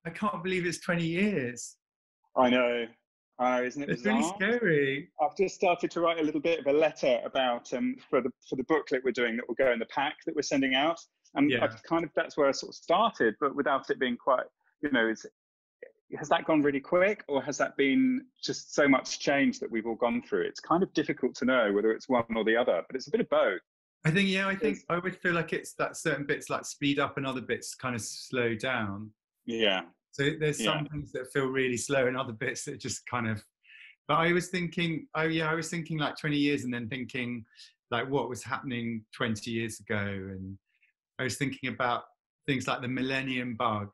I can't believe it's 20 years. I know, isn't it It's bizarre? really scary. I've just started to write a little bit of a letter about for the booklet we're doing that will go in the pack that we're sending out, and Yeah. I've that's where I sort of started, but without it being quite, has that gone really quick, or has that been just so much change that we've all gone through? It's kind of difficult to know whether it's one or the other, but it's a bit of both. I think I would feel like it's that certain bits like speed up and other bits kind of slow down. Yeah. So there's some things that feel really slow and other bits that just kind of, but I was thinking like 20 years and then thinking like what was happening 20 years ago. And I was thinking about things like the millennium bug.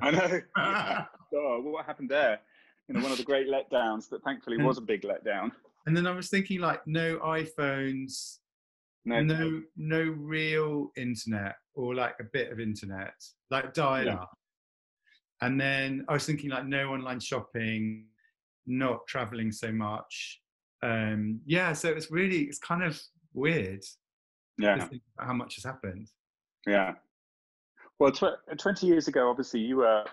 I know. Yeah. Oh, what happened there? One of the great letdowns that thankfully was a big letdown. And then I was thinking like no iPhones, no real internet, or like a bit of internet, like dial-up. And then I was thinking like no online shopping, not traveling so much. So it's kind of weird. Yeah. To think about how much has happened. Yeah. Well, 20 years ago, obviously you were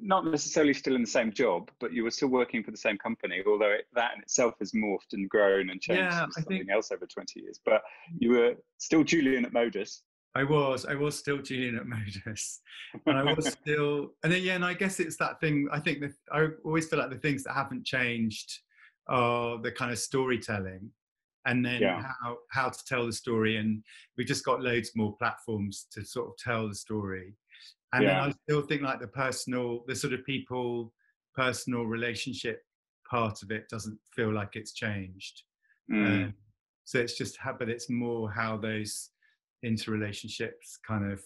not necessarily still in the same job, but you were still working for the same company, although that in itself has morphed and grown and changed to something else over 20 years. But you were still Julian at Modus. I was still Julian at Modus, and I was still, and then, and I guess it's that thing. I think that I always feel like the things that haven't changed are the kind of storytelling, and then how to tell the story. And we've just got loads more platforms to sort of tell the story. And then I still think like the sort of personal relationship part of it doesn't feel like it's changed. So it's just but it's more how those interrelationships kind of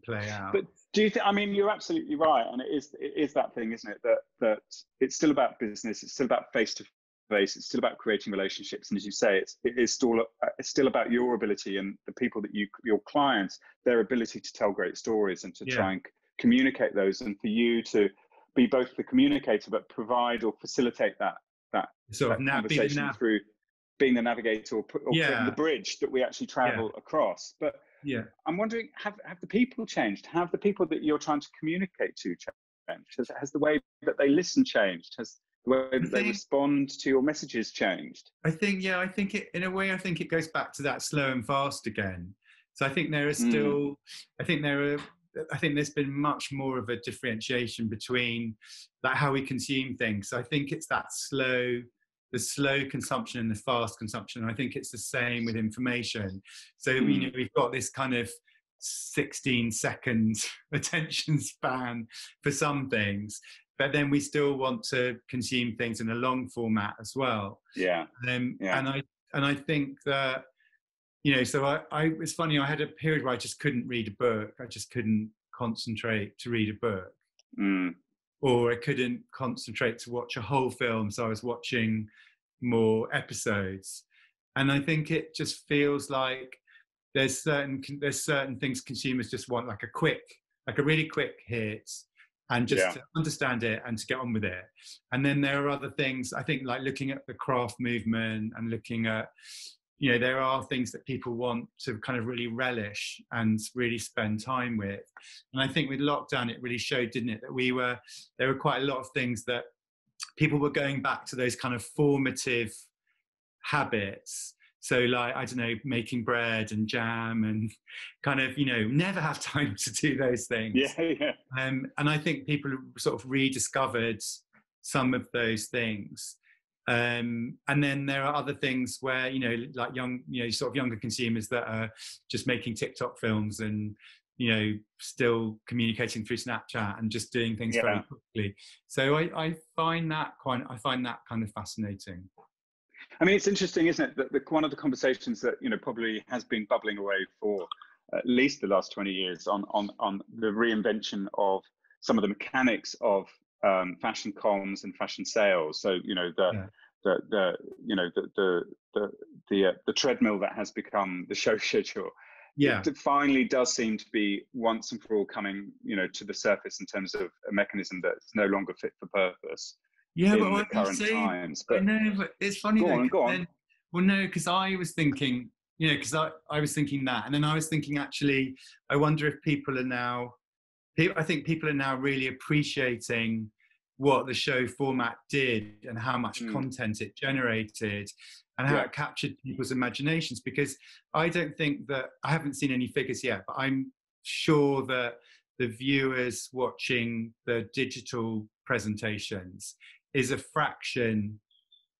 play out. But do you think, I mean, you're absolutely right, and it is that thing, isn't it, that it's still about business, it's still about face to face, it's still about creating relationships, and as you say, it's still about your ability and the people that your clients, their ability to tell great stories and to try and communicate those, and for you to be both the communicator but provide or facilitate that sort of conversation through being the navigator or putting the bridge that we actually travel across. But I'm wondering, have the people changed? Have the people that you're trying to communicate to changed? Has the way that they listen changed? Has the way that they respond to your messages changed? I think it, in a way, I think it goes back to that slow and fast again. So I think there is still, I think there's been much more of a differentiation between like how we consume things. So I think it's that the slow consumption and the fast consumption. I think it's the same with information. So we've got this kind of 16-second attention span for some things, but then we still want to consume things in a long format as well. And I think that, so it's funny, I had a period where I just couldn't read a book. I just couldn't concentrate to read a book. Or I couldn't concentrate to watch a whole film, so I was watching more episodes. And I think it just feels like there's certain things consumers just want, like a really quick hit, and just to understand it and to get on with it. And then there are other things, I think, like looking at the craft movement and looking at, there are things that people want to kind of really relish and really spend time with. And I think with lockdown, it really showed, didn't it, that there were quite a lot of things that people were going back to, those kind of formative habits. So like, I don't know, making bread and jam and kind of, never have time to do those things. And I think people sort of rediscovered some of those things. And then there are other things where, like sort of younger consumers that are just making TikTok films and, still communicating through Snapchat and just doing things very quickly. So I find that kind of fascinating. I mean, it's interesting, isn't it, that one of the conversations that, probably has been bubbling away for at least the last 20 years on the reinvention of some of the mechanics of fashion comms and fashion sales. So, the treadmill that has become the show schedule. It finally does seem to be once and for all coming, to the surface in terms of a mechanism that's no longer fit for purpose. In the current times. But I know, but it's funny. Go on. Well, no, because I was thinking you know, because I was thinking that, and then I was thinking, actually, I wonder if people are now, I think people are now really appreciating what the show format did and how much content it generated and how it captured people's imaginations. Because I don't think that, I haven't seen any figures yet, but I'm sure that the viewers watching the digital presentations is a fraction,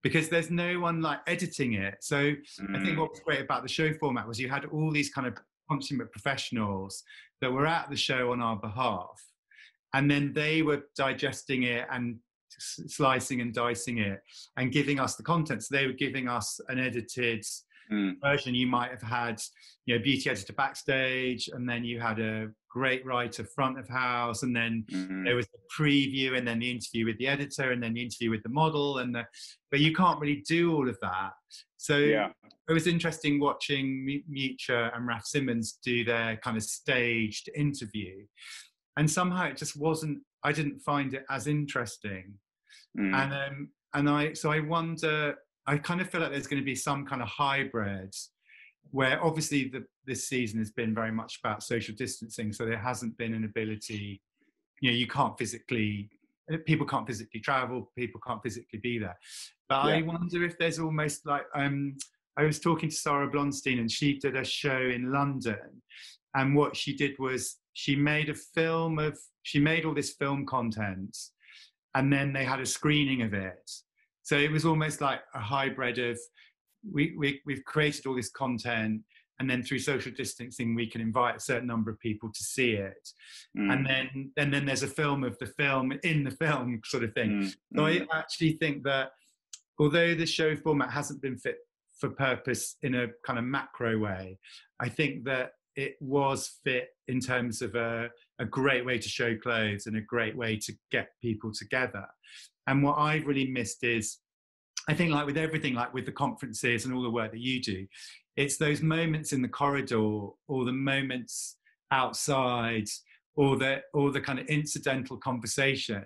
because there's no one like editing it. So I think what was great about the show format was you had all these kind of consummate professionals that were at the show on our behalf, and then they were digesting it and slicing and dicing it and giving us the content. So they were giving us an edited version. You might have had, you know, beauty editor backstage, and then you had a great writer front of house, and then there was the preview, and then the interview with the editor, and then the interview with the model, and but you can't really do all of that. So it was interesting watching Mucha and Raf Simons do their kind of staged interview, and somehow it just wasn't, I didn't find it as interesting. And I wonder, I kind of feel like there's going to be some kind of hybrid where obviously this season has been very much about social distancing, so there hasn't been an ability, you know, people can't physically travel, people can't physically be there. But I wonder if there's almost like, I was talking to Sarah Blonstein, and she did a show in London, and what she did was she made all this film content, and then they had a screening of it. So it was almost like a hybrid of, we've created all this content, and then through social distancing we can invite a certain number of people to see it, and then there's a film of the film in the film sort of thing. So I actually think that although the show format hasn't been fit for purpose in a kind of macro way, I think that it was fit in terms of a great way to show clothes and a great way to get people together. And what I've really missed is, I think like with everything, like with the conferences and all the work that you do, it's those moments in the corridor, or the moments outside, or the kind of incidental conversation.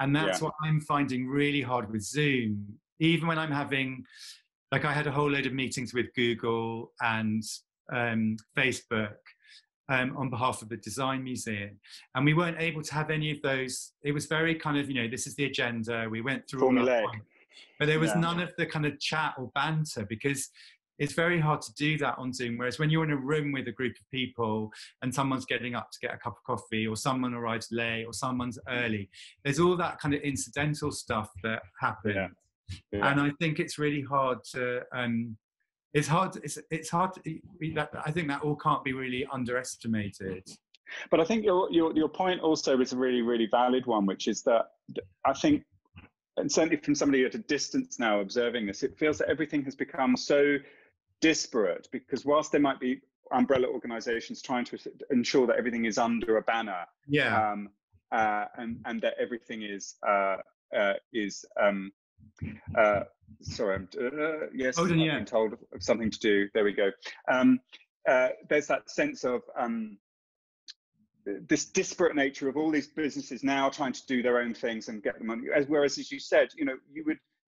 And that's what I'm finding really hard with Zoom. Even when I'm having, like I had a whole load of meetings with Google and Facebook on behalf of the Design Museum, and we weren't able to have any of those. It was very kind of, you know, this is the agenda, we went through formulaic. But there was none of the kind of chat or banter, because it's very hard to do that on Zoom. Whereas when you're in a room with a group of people and someone's getting up to get a cup of coffee, or someone arrives late, or someone's early, there's all that kind of incidental stuff that happens. And I think it's really hard to, it's hard to, I think that all can't be really underestimated. But I think your point also is a really, really valid one, which is that I think, and certainly from somebody at a distance now observing this, it feels that everything has become so disparate, because whilst there might be umbrella organizations trying to ensure that everything is under a banner, and that everything is sorry, yes, I've been told of something to do. There we go. There's that sense of this disparate nature of all these businesses now trying to do their own things and get the money. Whereas, as you said, you know,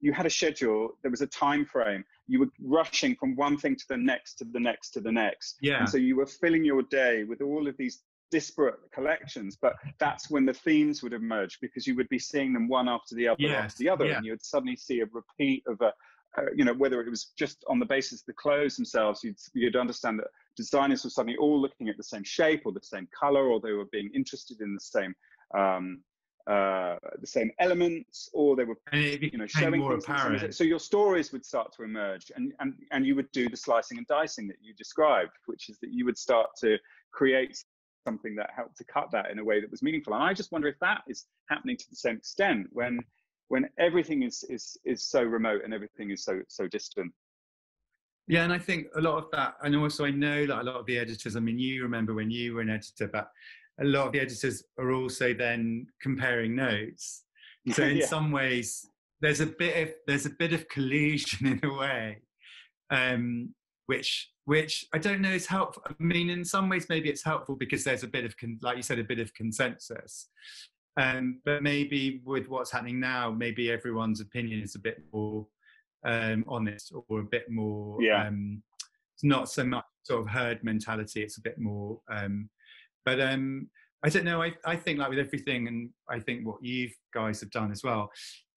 you had a schedule, there was a time frame, you were rushing from one thing to the next, to the next, to the next. And so you were filling your day with all of these disparate collections, but that's when the themes would emerge, because you would be seeing them one after the other after the other, and you would suddenly see a repeat of you know, whether it was just on the basis of the clothes themselves, you'd understand that designers were suddenly all looking at the same shape or the same color, or they were being interested in the same elements, or they were, you know, showing more apparent. So your stories would start to emerge, and you would do the slicing and dicing that you described, which is that you would start to create something that helped to cut that in a way that was meaningful. And I just wonder if that is happening to the same extent when everything is so remote and everything is so distant. Yeah, and I think a lot of that, and also I know that a lot of the editors, I mean, you remember when you were an editor, but a lot of the editors are also then comparing notes. So in some ways, there's a bit of collusion in a way, which I don't know is helpful. I mean, in some ways, maybe it's helpful because there's a bit of, like you said, a bit of consensus. But maybe with what's happening now, maybe everyone's opinion is a bit more honest, or a bit more it's not so much sort of herd mentality. It's a bit more, but I don't know. I think like with everything, and I think what you guys have done as well,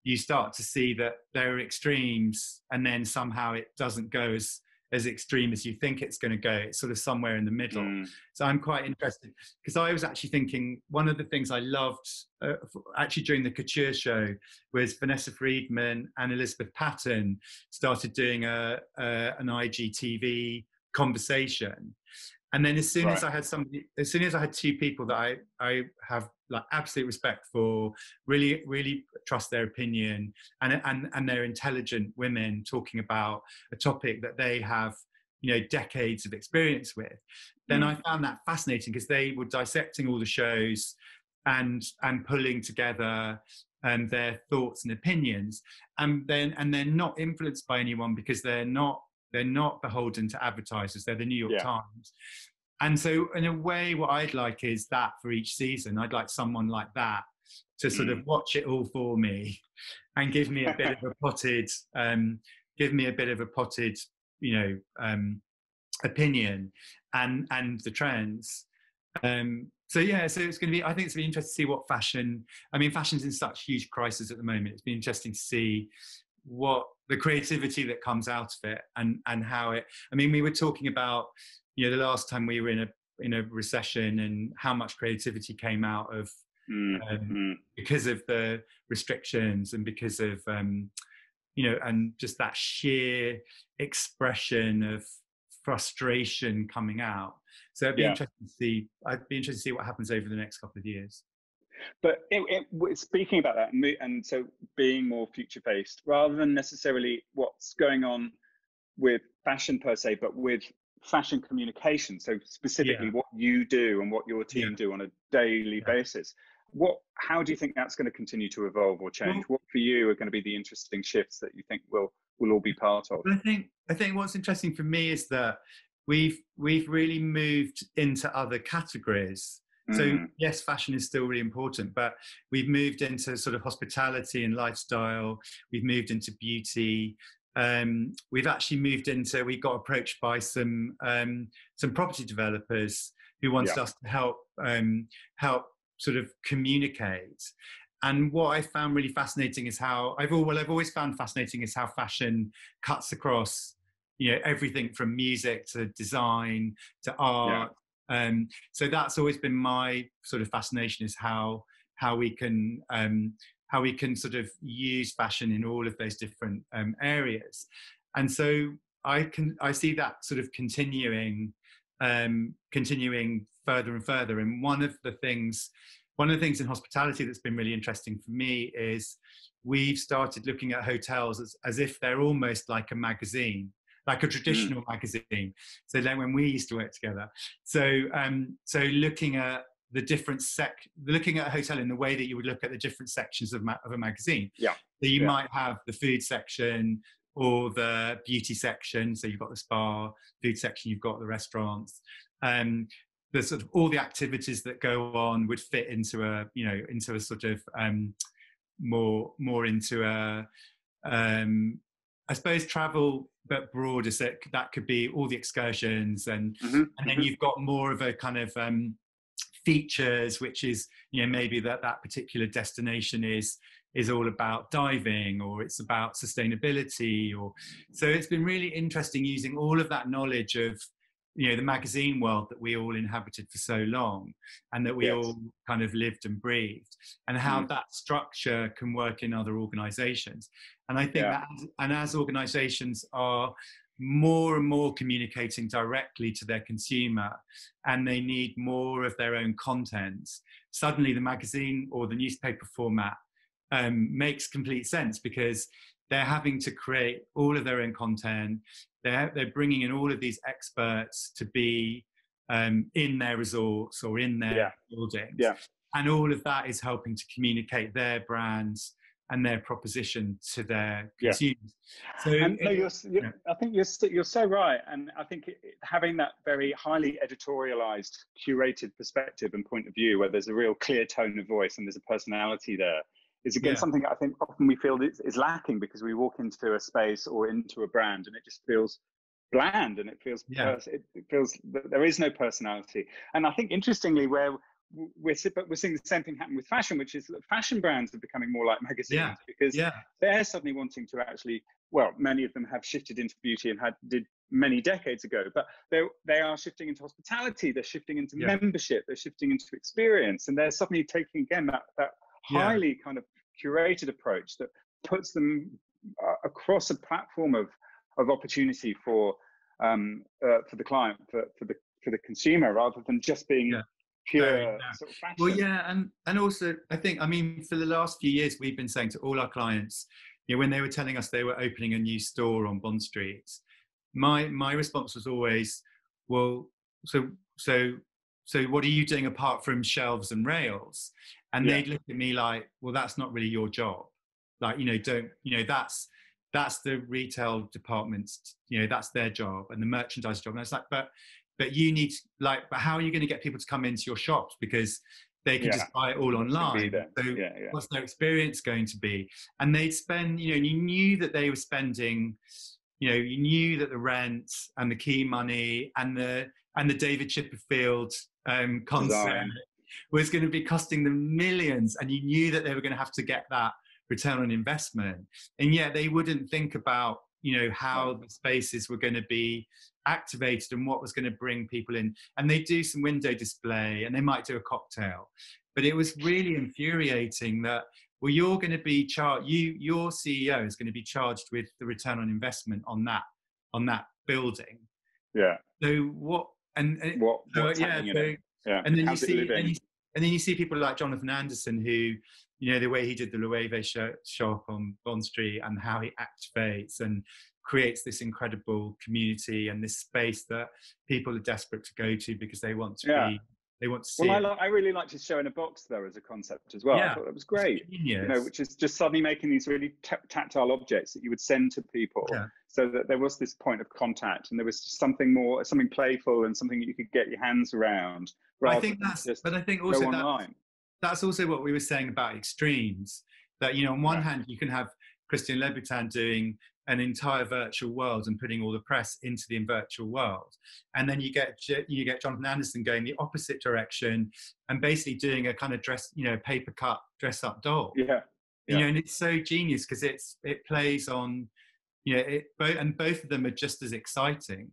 you start to see that there are extremes, and then somehow it doesn't go as extreme as you think it's going to go. It's sort of somewhere in the middle. So I'm quite interested, because I was actually thinking one of the things I loved actually during the Couture show was Vanessa Friedman and Elizabeth Patton started doing an IGTV conversation. And then as soon as I had two people that I have like absolute respect for, really, really trust their opinion, and they're intelligent women talking about a topic that they have, you know, decades of experience with, then I found that fascinating, because they were dissecting all the shows and pulling together their thoughts and opinions, and they're not influenced by anyone, because they're not beholden to advertisers. They're the New York Times. And so in a way, what I'd like is that for each season, I'd like someone like that to sort of watch it all for me and give me a bit of a potted, you know, opinion and the trends. So it's going to be, I think it's going to be interesting to see what fashion's in such huge crisis at the moment. It's been interesting to see what the creativity that comes out of it, and how it, we were talking about, you know, the last time we were in a recession, and how much creativity came out of because of the restrictions, and because of you know, and just that sheer expression of frustration coming out. So it'd be interesting to see. I'd be interested to see what happens over the next couple of years. But speaking about that, and so being more future-faced, rather than necessarily what's going on with fashion per se, but with fashion communication. So specifically what you do and what your team do on a daily basis. How do you think that's going to continue to evolve or change? What for you are going to be the interesting shifts that you think we'll all be part of? I think what's interesting for me is that we've really moved into other categories. So yes, fashion is still really important, but we've moved into sort of hospitality and lifestyle. We've moved into beauty. We've actually moved into, we got approached by some property developers who wanted us to help sort of communicate. And what I found really fascinating is how I've always found fascinating is how fashion cuts across, you know, everything from music to design to art. So that's always been my sort of fascination, is how we can sort of use fashion in all of those different areas. And so I see that sort of continuing further and further. And one of the things in hospitality that's been really interesting for me is we've started looking at hotels as if they're almost like a magazine, like a traditional magazine. So then when we used to work together, so looking at the different looking at a hotel in the way that you would look at the different sections of a magazine. So you might have the food section or the beauty section. So you've got the spa, food section, you've got the restaurants. The sort of all the activities that go on would fit into a sort of more into a I suppose travel, but broader. So that could be all the excursions, and then you've got more of a kind of features, which is, you know, maybe that particular destination is all about diving, or it's about sustainability, or so it's been really interesting using all of that knowledge of, you know, the magazine world that we all inhabited for so long, and that we all kind of lived and breathed, and how that structure can work in other organizations. And I think that as organizations are more and more communicating directly to their consumer, and they need more of their own content, suddenly the magazine or the newspaper format makes complete sense, because they're having to create all of their own content. They're bringing in all of these experts to be in their resorts or in their buildings. And all of that is helping to communicate their brands and their proposition to their consumers. So I think you're so right. And I think having that very highly editorialized, curated perspective and point of view, where there's a real clear tone of voice and there's a personality there, is again something I think often we feel is lacking, because we walk into a space or into a brand and it just feels bland, and it feels Yeah. it feels that there is no personality. And I think interestingly, where we're seeing the same thing happen with fashion, which is that fashion brands are becoming more like magazines, because they're suddenly wanting to actually, well, many of them have shifted into beauty and did many decades ago, but they are shifting into hospitality, they're shifting into membership, they're shifting into experience, and they're suddenly taking again that highly kind of curated approach that puts them across a platform of opportunity for the client, for the consumer, rather than just being pure sort of fashion. Well, yeah, and also I think, I mean, for the last few years, we've been saying to all our clients, you know, when they were telling us they were opening a new store on Bond Street, my response was always, well, so what are you doing apart from shelves and rails? And they'd look at me like, well, that's not really your job. Like, you know, that's the retail department's, you know, that's their job, and the merchandise job. And I was like, but you need, like, but how are you going to get people to come into your shops? Because they can just buy it all online. So what's their experience going to be? And they'd spend, you know, you knew that they were spending, you know, you knew that the rent and the key money and the David Chipperfield concert was going to be costing them millions, and you knew that they were going to have to get that return on investment. And yet they wouldn't think about, you know, how the spaces were going to be activated and what was going to bring people in. And they do some window display and they might do a cocktail, but it was really infuriating that, well, you're going to be your CEO is going to be charged with the return on investment on that building. Yeah. So what? And what's happening in it? Yeah. And then you see people like Jonathan Anderson, who, you know, the way he did the Loewe shop on Bond Street and how he activates and creates this incredible community and this space that people are desperate to go to because they want to see. Well, I really liked his show in a box though as a concept as well. I thought that was great. You know, which is just suddenly making these really tactile objects that you would send to people, so that there was this point of contact and there was just something playful and something that you could get your hands around. I think also that's also what we were saying about extremes. That, you know, on one hand you can have Christian Louboutin doing an entire virtual world and putting all the press into the virtual world, and then you get Jonathan Anderson going the opposite direction and basically doing a kind of paper cut dress up doll. You know, and it's so genius because it plays on, you know, both of them are just as exciting.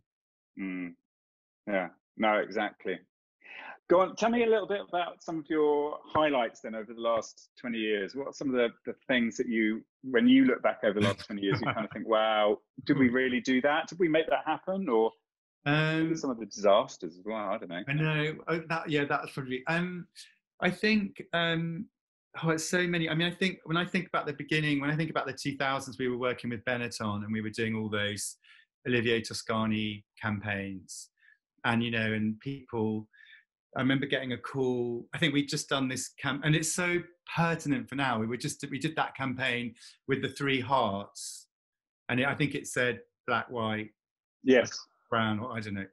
Yeah, no, exactly. Go on, tell me a little bit about some of your highlights then over the last 20 years. What are some of the things that when you look back over the last 20 years, you kind of think, wow, did we really do that? Did we make that happen? Or some of the disasters as well? I don't know. I know. That's probably, I think, it's so many. I mean, I think when I think about the beginning, when I think about the 2000s, we were working with Benetton and we were doing all those Olivier Toscani campaigns, and, you know, and people, I remember getting a call. I think we'd just done this and it's so pertinent for now. We did that campaign with the 3 hearts, and I think it said black, white, brown, or I don't know.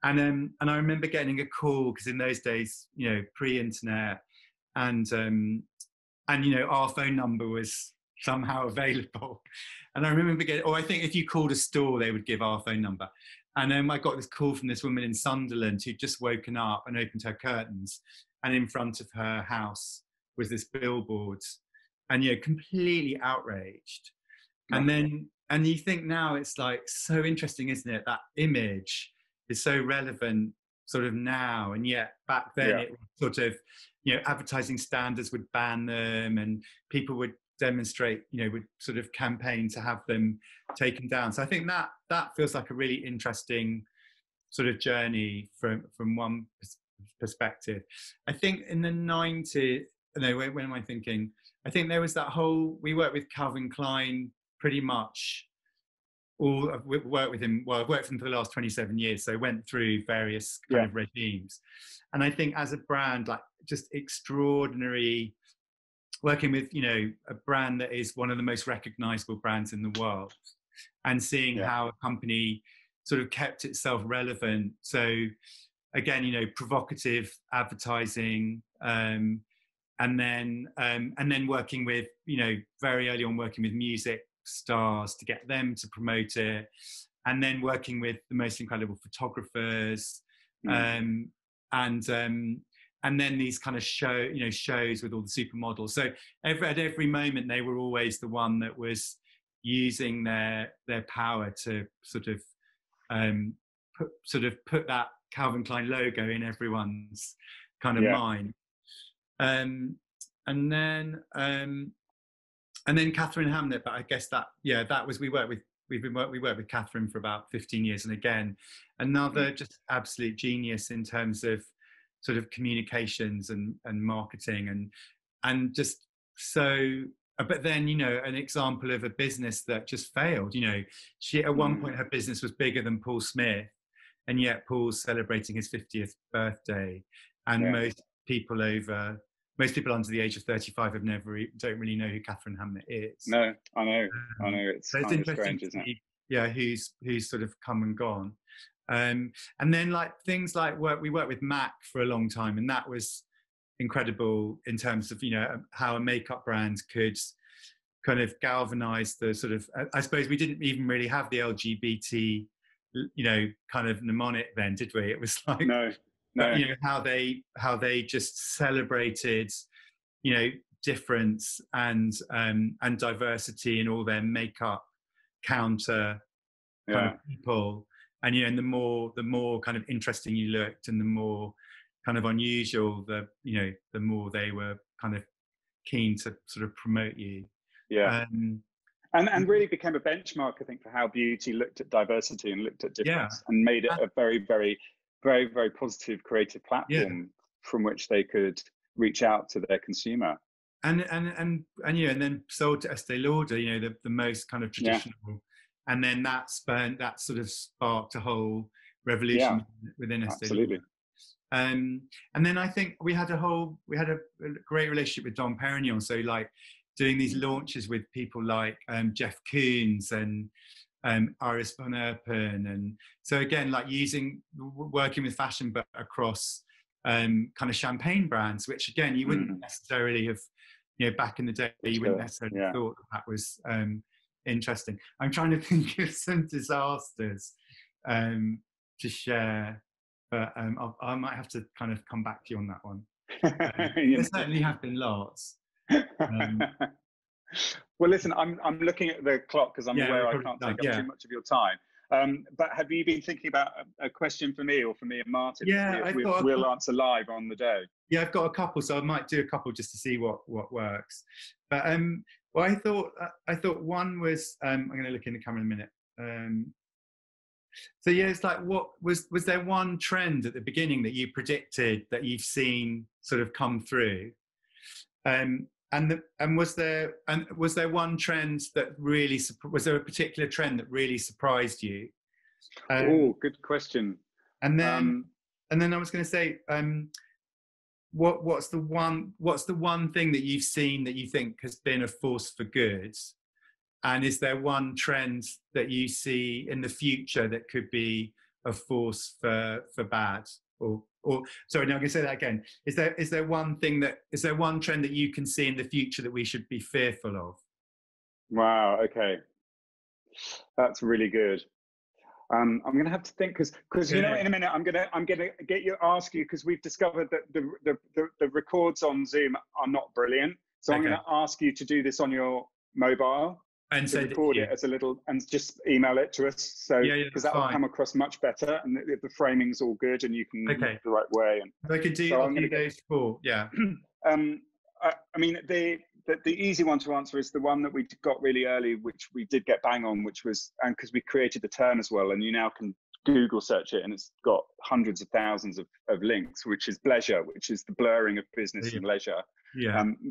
And I remember getting a call because in those days, you know, pre-internet, and you know, our phone number was somehow available. And I remember I think if you called a store, they would give our phone number. And then I got this call from this woman in Sunderland who'd just woken up and opened her curtains, and in front of her house was this billboard, and, you know, completely outraged. And you think now it's like so interesting, isn't it? That image is so relevant sort of now, and yet back then it was sort of, you know, advertising standards would ban them, and people would demonstrate, you know, would sort of campaign to have them taken down. So I think that feels like a really interesting sort of journey from one perspective. I think in the 90s, no, when am I thinking? I think there was that whole, we worked with Calvin Klein pretty much I've worked with him. Well, I've worked with him for the last 27 years, so went through various kind of regimes. And I think as a brand, like, just extraordinary, working with, you know, a brand that is one of the most recognizable brands in the world, and seeing how a company sort of kept itself relevant. So again, you know, provocative advertising, and then working with, you know, very early on working with music stars to get them to promote it, and then working with the most incredible photographers, and then these kind of shows with all the supermodels. So at every moment, they were always the one that was using their power to sort of put that Calvin Klein logo in everyone's kind of mind. And then Catherine Hamnet, but I guess that was we worked with Catherine for about 15 years, and again another just absolute genius in terms of sort of communications and marketing and just so. But then, an example of a business that just failed. She at one point, her business was bigger than Paul Smith, and yet Paul's celebrating his 50th birthday, and most people under the age of 35 don't really know who Catherine Hamnet is. No, I know. It's so it's interesting, isn't it? Yeah, who's sort of come and gone. And then things like we worked with MAC for a long time, and that was incredible in terms of how a makeup brand could kind of galvanize the sort of, I suppose we didn't even really have the LGBT kind of mnemonic then, did we? It was like no. How they just celebrated difference and diversity in all their makeup counter kind of people, and and the more kind of interesting you looked and the more kind of unusual, the more they were kind of keen to sort of promote you. And really became a benchmark, I think, for how beauty looked at diversity and looked at difference, and made it a very, very, very, very positive creative platform from which they could reach out to their consumer. And then sold to Estee Lauder, the most kind of traditional, and then that sort of sparked a whole revolution within Estee Lauder. And then I think we had a great relationship with Dom Perignon. So doing these launches with people like Jeff Koons and Iris van Herpen, and so again working with fashion but across kind of champagne brands, which again you wouldn't necessarily have, back in the day you wouldn't necessarily have thought that was interesting. I'm trying to think of some disasters to share. But I might have to kind of come back to you on that one. There certainly have been lots. Well, listen, I'm looking at the clock because I'm aware I can't take up too much of your time. But have you been thinking about a question for me or for me and Martin? Yeah, we'll answer live on the day. Yeah, I've got a couple, so I might do a couple just to see what works. But I thought one was I'm going to look in the camera in a minute. So it's what was there one trend at the beginning that you predicted that you've seen sort of come through, and was there one trend that really was there a particular trend that really surprised you? Good question. And then I was going to say, what's the one thing that you've seen that you think has been a force for good? And is there one trend that you see in the future that could be a force for bad? Or sorry, no, I'm going to say that again. Is there one trend that you can see in the future that we should be fearful of? Wow. Okay, that's really good. I'm going to have to think because in a minute I'm going to ask you, because we've discovered that the records on Zoom are not brilliant. So I'm going to ask you to do this on your mobile. And so record it as a little and just email it to us. So because that will come across much better, and the framing's all good, and you can do it the right way. And I could do those four. I mean, the easy one to answer is the one that we got really early, which we did get bang on, which was, and because we created the term as well, and you now can Google search it, and it's got hundreds of thousands of links, which is bleisure, which is the blurring of business and leisure.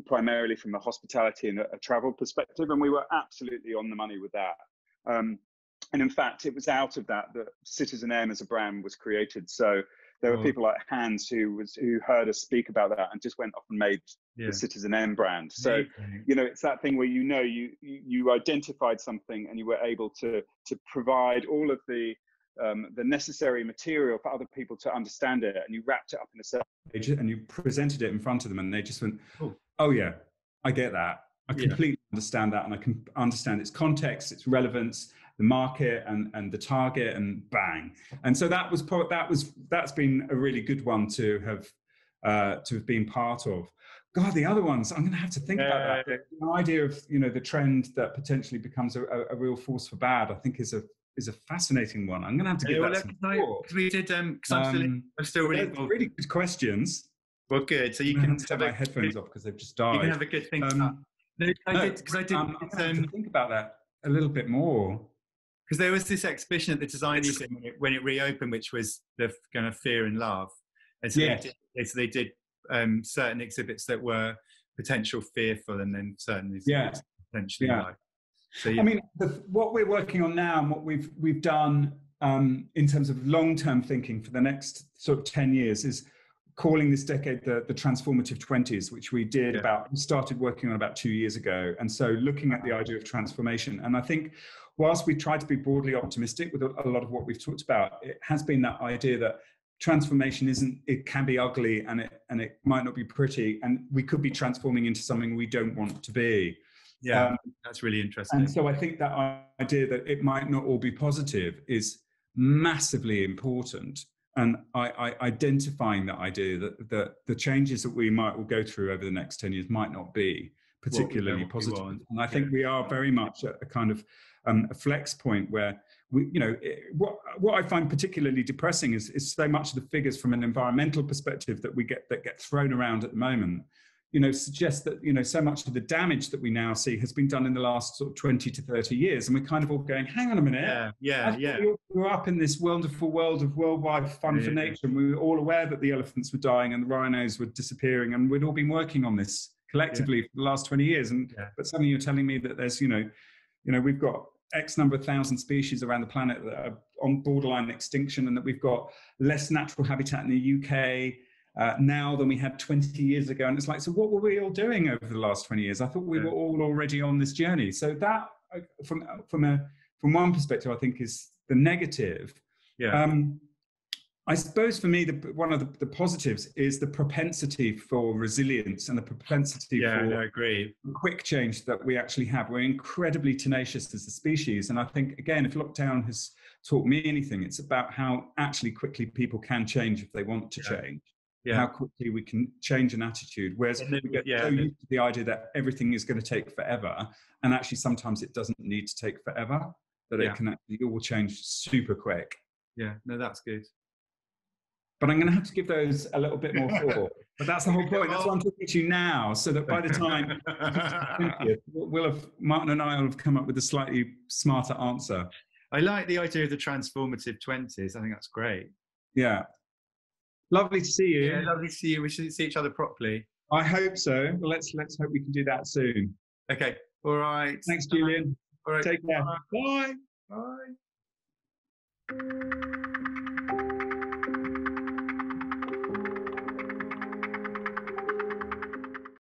Primarily from a hospitality and a travel perspective, and we were absolutely on the money with that. And in fact, it was out of that Citizen M as a brand was created. So there were people like Hans who heard us speak about that and just went off and made the Citizen M brand. So it's that thing where you identified something and you were able to provide all of the necessary material for other people to understand it, and you wrapped it up in a certain page and you presented it in front of them, and they just went, oh yeah, I get that. I completely understand that, and I can understand its context, its relevance, the market and the target, and bang. And so that's been a really good one to have been part of. God, the other ones, I'm going to have to think about that. The idea of, the trend that potentially becomes a real force for bad, I think is a fascinating one. I'm going to have to give that some thought. Because we did, because I'm still really involved. Really good questions. Well, good. So you can have my headphones off because they've just died. You can have a good think. I did have to think about that a little bit more. Because there was this exhibition at the Design Museum when it reopened, which was the kind of Fear and Love. And so they did certain exhibits that were potential fearful, and then certain exhibits potentially like. So, I mean, what we're working on now, and what we've done in terms of long-term thinking for the next sort of 10 years, is calling this decade the Transformative Twenties, which we started working on about 2 years ago. And so looking at the idea of transformation. And I think whilst we try to be broadly optimistic with a lot of what we've talked about, it has been that idea that transformation it can be ugly, and it might not be pretty, and we could be transforming into something we don't want to be. Yeah, that's really interesting. And so I think that idea that it might not all be positive is massively important. And identifying that idea that the changes that we might will go through over the next 10 years might not be particularly positive. And I think we are very much at a kind of a flex point where what I find particularly depressing is so much of the figures from an environmental perspective that get thrown around at the moment, suggest that, so much of the damage that we now see has been done in the last sort of 20 to 30 years. And we're kind of all going, hang on a minute. We all grew up in this wonderful world of worldwide fun for nature. And we were all aware that the elephants were dying and the rhinos were disappearing. And we'd all been working on this collectively for the last 20 years. But suddenly you're telling me that there's, we've got X number of thousand species around the planet that are on borderline extinction, and that we've got less natural habitat in the UK now than we had 20 years ago. And it's like, so what were we all doing over the last 20 years? I thought we were all already on this journey. So that, from one perspective, I think is the negative. I suppose for me, one of the positives is the propensity for resilience and the propensity for quick change that we actually have. We're incredibly tenacious as a species. And I think, again, if lockdown has taught me anything, it's about how actually quickly people can change if they want to change. How quickly we can change an attitude. Whereas we get so used to the idea that everything is going to take forever. And actually, sometimes it doesn't need to take forever, that it can actually all change super quick. Yeah, no, that's good. But I'm going to have to give those a little bit more thought. But that's the whole point. That's why I'm talking to you now, so that by the time Martin and I will have come up with a slightly smarter answer. I like the idea of the Transformative 20s. I think that's great. Yeah. Lovely to see you. Yeah, lovely to see you. We should see each other properly. I hope so. Well, let's hope we can do that soon. Okay. All right. Thanks, Julian. All right. Take care. Bye. Bye. Bye.